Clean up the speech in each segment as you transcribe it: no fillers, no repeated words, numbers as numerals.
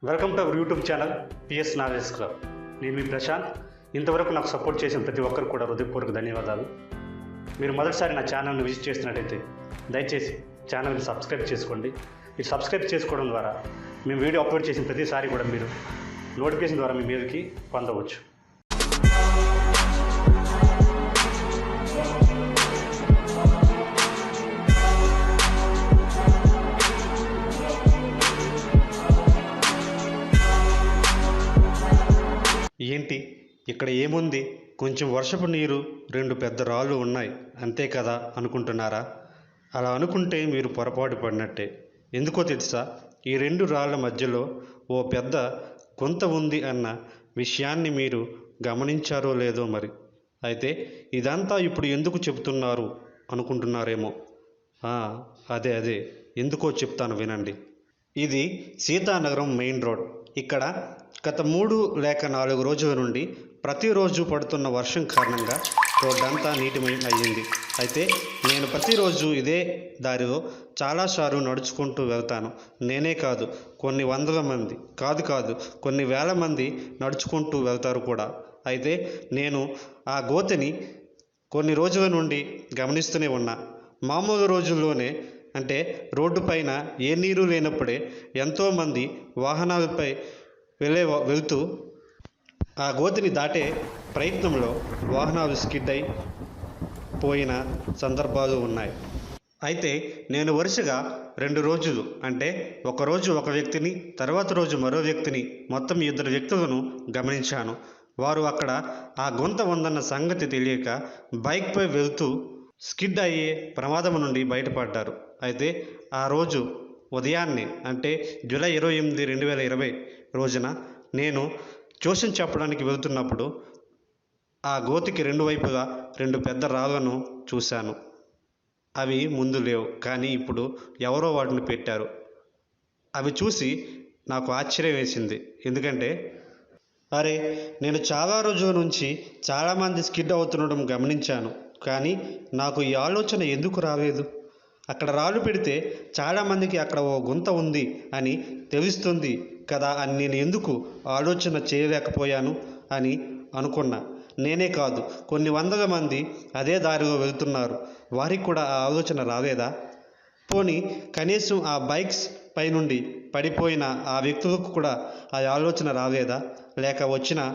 Welcome to our YouTube channel PS knowledge club. నేను మీ ప్రశాంత్. ఇంతవరకు నాకు సపోర్ట్ చేసిన ప్రతి ఒక్కరు కూడా హృదయపూర్వక ధన్యవాదాలు. మీరు మొదటిసారి నా ఛానల్ని విజిట్ చేస్తున్నట్టయితే దయచేసి ఛానల్ని సబ్స్క్రైబ్ చేసుకోండి. ఈ సబ్స్క్రైబ్ చేసుకోవడం ద్వారా మేము వీడియో అప్లోడ్ చేసిన ప్రతిసారి కూడా మీరు నోటిఫికేషన్ ద్వారా మీ మీదకి పొందవచ్చు. ఏంటి ఇక్కడ ఏముంది, కొంచెం వర్షపు నీరు, రెండు పెద్ద రాళ్ళు ఉన్నాయి అంతే కదా అనుకుంటున్నారా? అలా అనుకుంటే మీరు పొరపాటు పడినట్టే. ఎందుకో తెలుసా? ఈ రెండు రాళ్ల మధ్యలో ఓ పెద్ద గుంత ఉంది అన్న విషయాన్ని మీరు గమనించారో లేదో మరి. అయితే ఇదంతా ఇప్పుడు ఎందుకు చెబుతున్నారు అనుకుంటున్నారేమో. అదే ఎందుకో చెప్తాను వినండి. ఇది సీతానగరం మెయిన్ రోడ్. ఇక్కడ గత 3 లేక 4 రోజుల నుండి ప్రతిరోజు పడుతున్న వర్షం కారణంగా రోడ్డంతా నీటిమయం అయ్యింది. అయితే నేను ప్రతిరోజు ఇదే దారిలో చాలాసార్లు నడుచుకుంటూ వెళ్తాను. నేనే కాదు, కొన్ని వందల మంది, కాదు కొన్ని వేల మంది నడుచుకుంటూ వెళ్తారు కూడా. అయితే నేను ఆ గోతిని కొన్ని రోజుల నుండి గమనిస్తూనే ఉన్నా. మామూలు రోజుల్లోనే, అంటే రోడ్డు పైన ఏ నీరు లేనప్పుడే ఎంతోమంది వాహనాలపై వెళ్తూ ఆ గోతిని దాటే ప్రయత్నంలో వాహనాలు స్కిడ్ అయి పోయిన సందర్భాలు ఉన్నాయి. అయితే నేను వరుసగా 2 రోజులు, అంటే ఒకరోజు ఒక వ్యక్తిని, తర్వాత రోజు మరో వ్యక్తిని, మొత్తం 2 వ్యక్తులను గమనించాను. వారు అక్కడ ఆ గుంత ఉందన్న సంగతి తెలియక బైక్పై వెళ్తూ స్కిడ్ అయ్యే ప్రమాదం నుండి బయటపడ్డారు. అయితే ఆ రోజు ఉదయాన్నే, అంటే జూలై 28, 2020 రోజున నేను ట్యూషన్ చెప్పడానికి వెళ్తున్నప్పుడు ఆ గోతికి 2 వైపులా 2 పెద్ద రాళ్లను చూశాను. అవి ముందు లేవు, కానీ ఇప్పుడు ఎవరో వాటిని పెట్టారు. అవి చూసి నాకు ఆశ్చర్యం వేసింది. ఎందుకంటే నేను చాలా రోజుల నుంచి చాలామంది స్కిడ్ అవుతుండడం గమనించాను. కానీ నాకు ఈ ఆలోచన ఎందుకు రాలేదు? అక్కడ రాళ్ళు పెడితే చాలామందికి అక్కడ ఓ గుంత ఉంది అని తెలుస్తుంది కదా అని నేను ఎందుకు ఆలోచన చేయలేకపోయాను అని అనుకున్నా. నేనే కాదు, కొన్ని వందల మంది అదే దారిలో వెళ్తున్నారు. వారికి కూడా ఆ ఆలోచన రాలేదా? పోనీ కనీసం ఆ బైక్స్ పై నుండి పడిపోయిన ఆ వ్యక్తులకు కూడా ఆ ఆలోచన రాలేదా? లేక వచ్చినా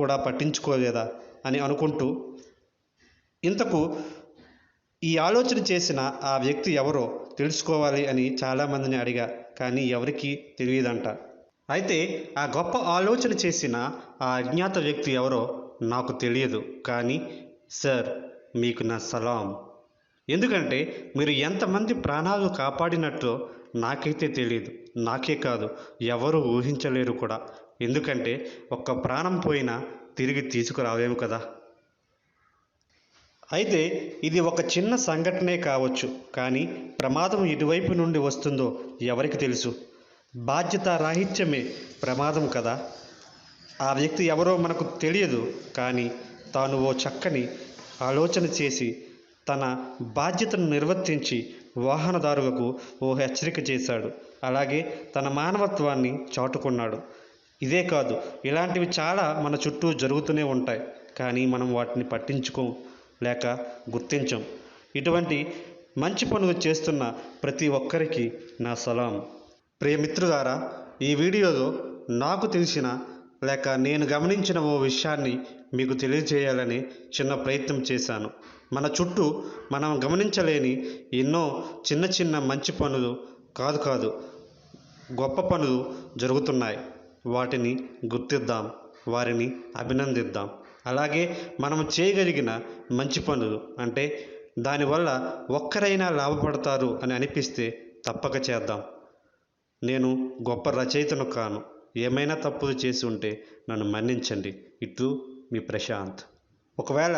కూడా పట్టించుకోలేదా అని అనుకుంటూ, ఇంతకు ఈ ఆలోచన చేసిన ఆ వ్యక్తి ఎవరో తెలుసుకోవాలి అని చాలామందిని అడిగా, కానీ ఎవరికీ తెలియదంట. అయితే ఆ గొప్ప ఆలోచన చేసిన ఆ అజ్ఞాత వ్యక్తి ఎవరో నాకు తెలియదు. కానీ సార్, మీకు నా సలాం. ఎందుకంటే మీరు ఎంతమంది ప్రాణాలు కాపాడినట్లు నాకైతే తెలియదు. నాకే కాదు, ఎవరు ఊహించలేరు కూడా. ఎందుకంటే ఒక్క ప్రాణం పోయినా తిరిగి తీసుకురాలేము కదా. అయితే ఇది ఒక చిన్న సంఘటనే కావచ్చు, కానీ ప్రమాదం ఎటువైపు నుండి వస్తుందో ఎవరికి తెలుసు? బాధ్యత రాహిత్యమే ప్రమాదం కదా. ఆ వ్యక్తి ఎవరో మనకు తెలియదు, కానీ తాను ఓ చక్కని ఆలోచన చేసి తన బాధ్యతను నిర్వర్తించి వాహనదారులకు ఓ హెచ్చరిక చేశాడు. అలాగే తన మానవత్వాన్ని చాటుకున్నాడు. ఇదే కాదు, ఇలాంటివి చాలా మన చుట్టూ జరుగుతూనే ఉంటాయి, కానీ మనం వాటిని పట్టించుకోం లేక గుర్తించం. ఇటువంటి మంచి పనులు చేస్తున్న ప్రతి ఒక్కరికి నా సలాం. ప్రియమిత్రులారా, ఈ వీడియోలో నాకు తెలిసిన లేక నేను గమనించిన ఓ విషయాన్ని మీకు తెలియజేయాలని చిన్న ప్రయత్నం చేశాను. మన చుట్టూ మనం గమనించలేని ఎన్నో చిన్న మంచి పనులు, కాదు గొప్ప పనులు జరుగుతున్నాయి. వాటిని గుర్తిద్దాం, వారిని అభినందిద్దాం. అలాగే మనం చేయగలిగిన మంచి పనులు, అంటే దానివల్ల ఒక్కరైనా లాభపడతారు అని అనిపిస్తే తప్పక చేద్దాం. నేను గొప్ప రచయితను కాను. ఏమైనా తప్పులు చేసి ఉంటే నన్ను మన్నించండి. ఇటు మీ ప్రశాంత్. ఒకవేళ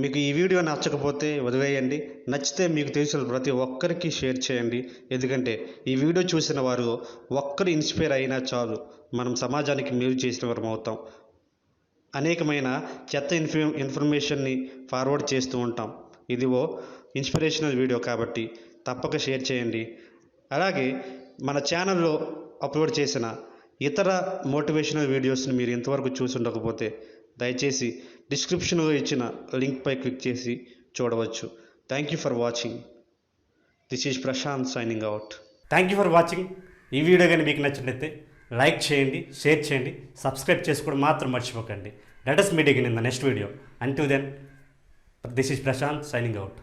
మీకు ఈ వీడియో నచ్చకపోతే వదిలేయండి. నచ్చితే మీకు తెలిసిన ప్రతి ఒక్కరికి షేర్ చేయండి. ఎందుకంటే ఈ వీడియో చూసిన వారు ఒక్కరు ఇన్స్పైర్ అయినా చాలు, మనం సమాజానికి మేలు చేసిన వారం అవుతాం. అనేకమైన చెత్త ఇన్ఫర్మేషన్ని ఫార్వర్డ్ చేస్తూ ఉంటాం. ఇది ఓ ఇన్స్పిరేషనల్ వీడియో కాబట్టి తప్పక షేర్ చేయండి. అలాగే మన ఛానల్లో అప్లోడ్ చేసిన ఇతర మోటివేషనల్ వీడియోస్ని మీరు ఇంతవరకు చూసి ఉండకపోతే దయచేసి డిస్క్రిప్షన్లో ఇచ్చిన లింక్పై క్లిక్ చేసి చూడవచ్చు. Thank you for watching. This is Prashant signing out. Thank you for watching. ఈ వీడియో కానీ మీకు నచ్చినట్లయితే లైక్ చేయండి, షేర్ చేయండి, సబ్స్క్రైబ్ చేసుకోవడం మాత్రం మర్చిపోకండి. Let us meet again in the next video. Until then, this is Prashant signing out.